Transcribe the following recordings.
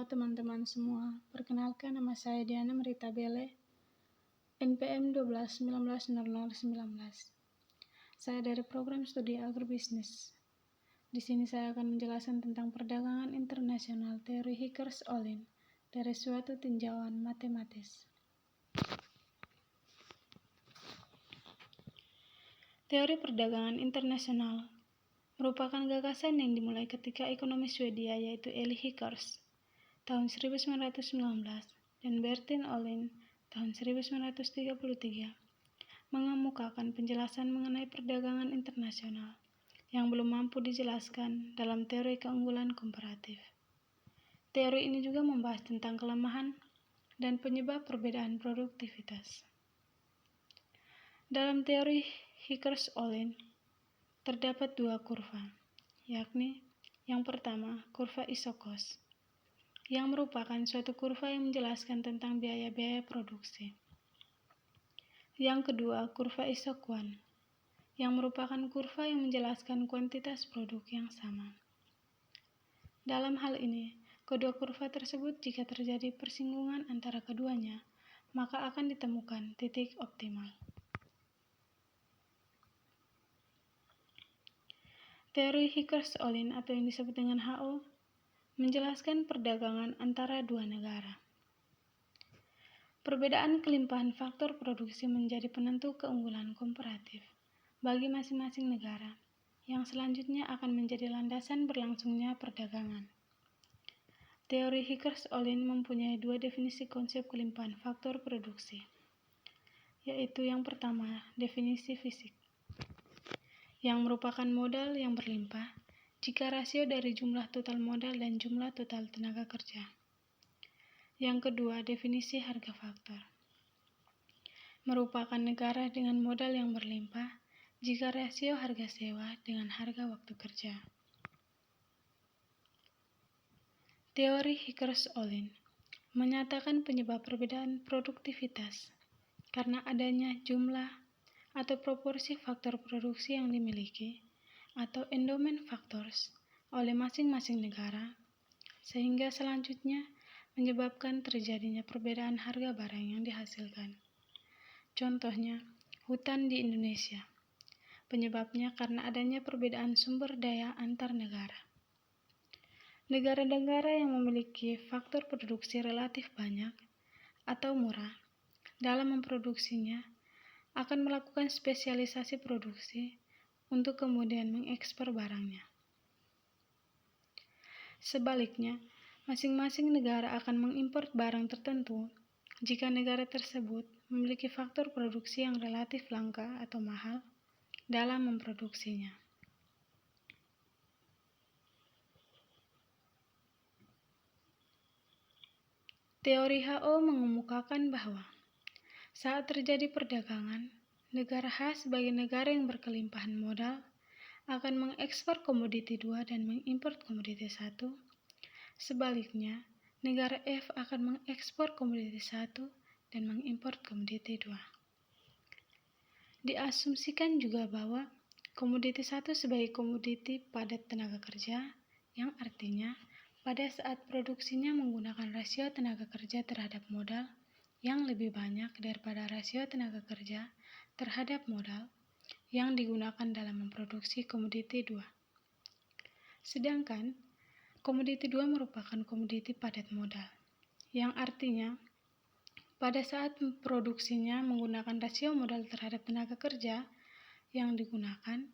teman-teman semua, perkenalkan nama saya Diana Merita Bele, NPM 12190019. Saya dari program studi agrobisnis. Di sini saya akan menjelaskan tentang perdagangan internasional teori Vickers-Ohlin dari suatu tinjauan matematis. Teori perdagangan internasional merupakan gagasan yang dimulai ketika ekonomis Swedia yaitu Eli Vickers tahun 1919 dan Bertil Ohlin tahun 1933 mengemukakan penjelasan mengenai perdagangan internasional yang belum mampu dijelaskan dalam teori keunggulan komparatif. Teori ini juga membahas tentang kelemahan dan penyebab perbedaan produktivitas. Dalam teori Vickers-Ohlin terdapat dua kurva, yakni yang pertama kurva Isokos, yang merupakan suatu kurva yang menjelaskan tentang biaya-biaya produksi. Yang kedua kurva Isokwan, yang merupakan kurva yang menjelaskan kuantitas produk yang sama. Dalam hal ini, kedua kurva tersebut jika terjadi persinggungan antara keduanya, maka akan ditemukan titik optimal. Teori Vickers-Ohlin atau yang disebut dengan HO menjelaskan perdagangan antara dua negara. Perbedaan kelimpahan faktor produksi menjadi penentu keunggulan komparatif bagi masing-masing negara, yang selanjutnya akan menjadi landasan berlangsungnya perdagangan. Teori Vickers-Ohlin mempunyai dua definisi konsep kelimpahan faktor produksi, yaitu yang pertama, definisi fisik, yang merupakan modal yang berlimpah jika rasio dari jumlah total modal dan jumlah total tenaga kerja. Yang kedua, definisi harga faktor, merupakan negara dengan modal yang berlimpah jika rasio harga sewa dengan harga waktu kerja. Teori Vickers-Ohlin menyatakan penyebab perbedaan produktivitas karena adanya jumlah atau proporsi faktor produksi yang dimiliki atau endowment factors oleh masing-masing negara, sehingga selanjutnya menyebabkan terjadinya perbedaan harga barang yang dihasilkan. Contohnya, hutan di Indonesia. Penyebabnya karena adanya perbedaan sumber daya antar negara. Negara-negara yang memiliki faktor produksi relatif banyak atau murah dalam memproduksinya akan melakukan spesialisasi produksi untuk kemudian mengekspor barangnya. Sebaliknya, masing-masing negara akan mengimpor barang tertentu jika negara tersebut memiliki faktor produksi yang relatif langka atau mahal dalam memproduksinya. Teori HO mengemukakan bahwa saat terjadi perdagangan, negara H sebagai negara yang berkelimpahan modal akan mengekspor komoditi 2 dan mengimpor komoditi 1. Sebaliknya, negara F akan mengekspor komoditi 1 dan mengimpor komoditi 2. Diasumsikan juga bahwa komoditi 1 sebagai komoditi padat tenaga kerja, yang artinya pada saat produksinya menggunakan rasio tenaga kerja terhadap modal yang lebih banyak daripada rasio tenaga kerja terhadap modal yang digunakan dalam memproduksi komoditi 2. Sedangkan komoditi 2 merupakan komoditi padat modal, yang artinya pada saat produksinya menggunakan rasio modal terhadap tenaga kerja yang digunakan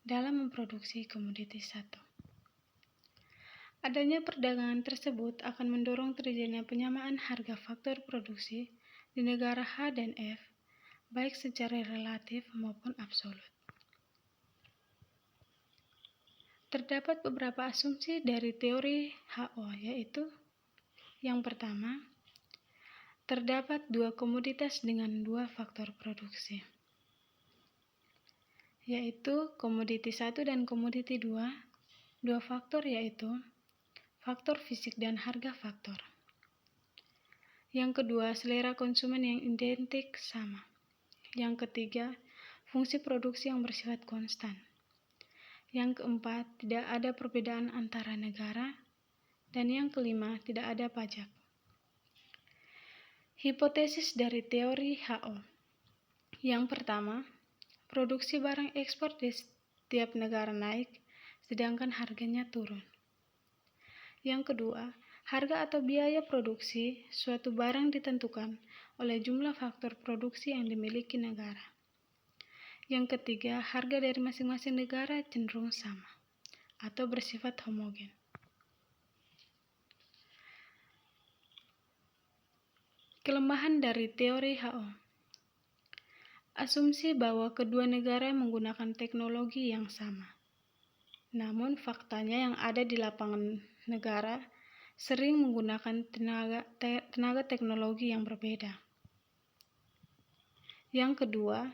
dalam memproduksi komoditi 1. Adanya perdagangan tersebut akan mendorong terjadinya penyamaan harga faktor produksi di negara H dan F, baik secara relatif maupun absolut. Terdapat beberapa asumsi dari teori HO, yaitu yang pertama, terdapat dua komoditas dengan dua faktor produksi, yaitu komoditi 1 dan komoditi 2, dua faktor yaitu faktor fisik dan harga faktor. Yang kedua, selera konsumen yang identik sama. Yang ketiga, fungsi produksi yang bersifat konstan. Yang keempat, tidak ada perbedaan antara negara. Dan yang kelima, tidak ada pajak. Hipotesis dari teori HO. Yang pertama, produksi barang ekspor di setiap negara naik, sedangkan harganya turun. Yang kedua, harga atau biaya produksi suatu barang ditentukan oleh jumlah faktor produksi yang dimiliki negara. Yang ketiga, harga dari masing-masing negara cenderung sama atau bersifat homogen. Kelemahan dari teori HO. Asumsi bahwa kedua negara menggunakan teknologi yang sama. Namun faktanya yang ada di lapangan negara sering menggunakan tenaga teknologi yang berbeda. Yang kedua,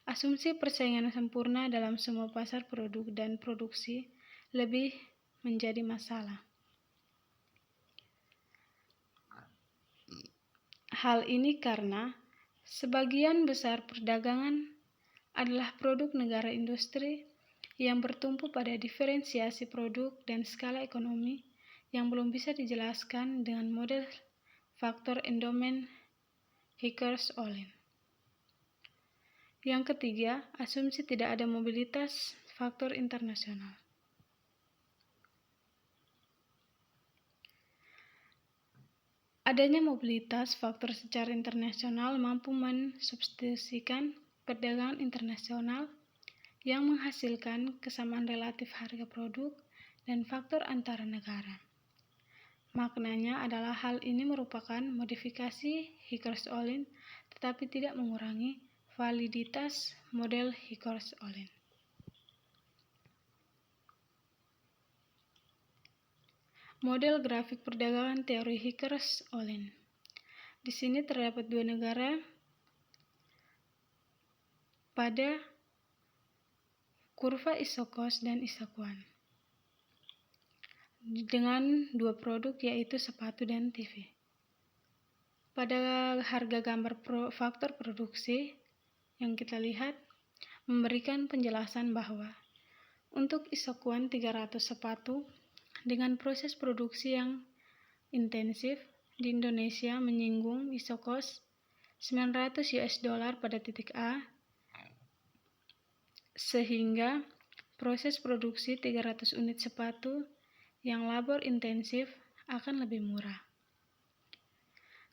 asumsi persaingan sempurna dalam semua pasar produk dan produksi lebih menjadi masalah. Hal ini karena sebagian besar perdagangan adalah produk negara industri yang bertumpu pada diferensiasi produk dan skala ekonomi yang belum bisa dijelaskan dengan model faktor endowment Vickers-Ohlin. Yang ketiga, asumsi tidak ada mobilitas faktor internasional. Adanya mobilitas faktor secara internasional mampu mensubstitusikan perdagangan internasional yang menghasilkan kesamaan relatif harga produk dan faktor antara negara. Maknanya adalah hal ini merupakan modifikasi Vickers-Ohlin tetapi tidak mengurangi validitas model Vickers-Ohlin. Model grafik perdagangan teori Vickers-Ohlin. Di sini terdapat dua negara pada kurva isokos dan isokuan dengan dua produk yaitu sepatu dan TV. Pada harga gambar faktor produksi yang kita lihat memberikan penjelasan bahwa untuk isokuan 300 sepatu dengan proses produksi yang intensif di Indonesia menyinggung isokos $900 pada titik A, sehingga proses produksi 300 unit sepatu yang labor intensif akan lebih murah.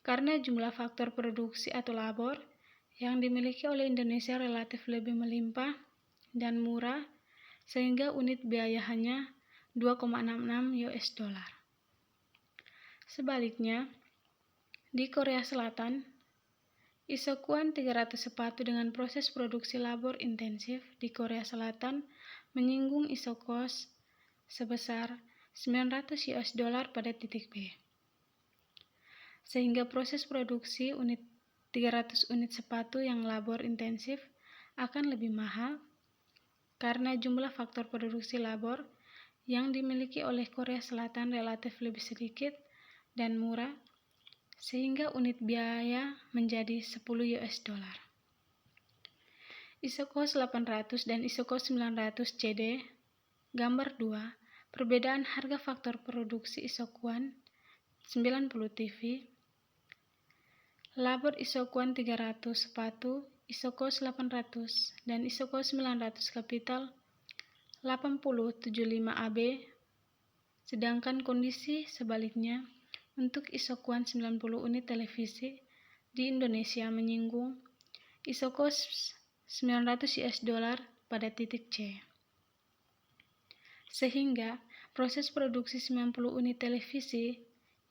Karena jumlah faktor produksi atau labor yang dimiliki oleh Indonesia relatif lebih melimpah dan murah, sehingga unit biaya hanya $2,66. Sebaliknya, di Korea Selatan, isokuan 300 sepatu dengan proses produksi labor intensif di Korea Selatan menyinggung isokos sebesar $900 pada titik B. Sehingga proses produksi 300 unit sepatu yang labor intensif akan lebih mahal karena jumlah faktor produksi labor yang dimiliki oleh Korea Selatan relatif lebih sedikit dan murah, sehingga unit biaya menjadi $10. Isokos 800 dan isokos 900 CD, gambar 2, perbedaan harga faktor produksi isokuan 90 TV, labor isokuan 300 sepatu, isokos 800 dan isokos 900 kapital 8075 AB, sedangkan kondisi sebaliknya untuk isokuan 90 unit televisi di Indonesia menyinggung isokos $900 pada titik C. Sehingga proses produksi 90 unit televisi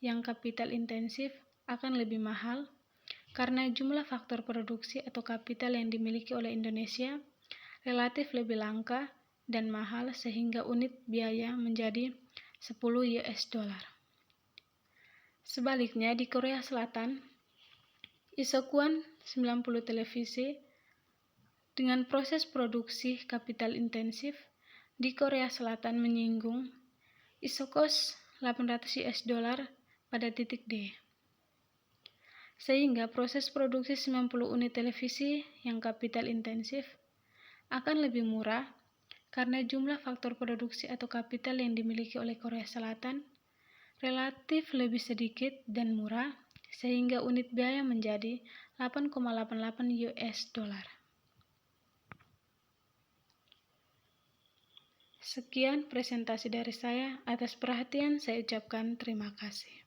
yang kapital intensif akan lebih mahal karena jumlah faktor produksi atau kapital yang dimiliki oleh Indonesia relatif lebih langka dan mahal, sehingga unit biaya menjadi $10. Sebaliknya di Korea Selatan, isokuan 90 televisi dengan proses produksi kapital intensif di Korea Selatan menyinggung isokos $800 pada titik D. Sehingga proses produksi 90 unit televisi yang kapital intensif akan lebih murah karena jumlah faktor produksi atau kapital yang dimiliki oleh Korea Selatan relatif lebih sedikit dan murah, sehingga unit biaya menjadi 8,88 US dollar. Sekian presentasi dari saya. Atas perhatian saya ucapkan terima kasih.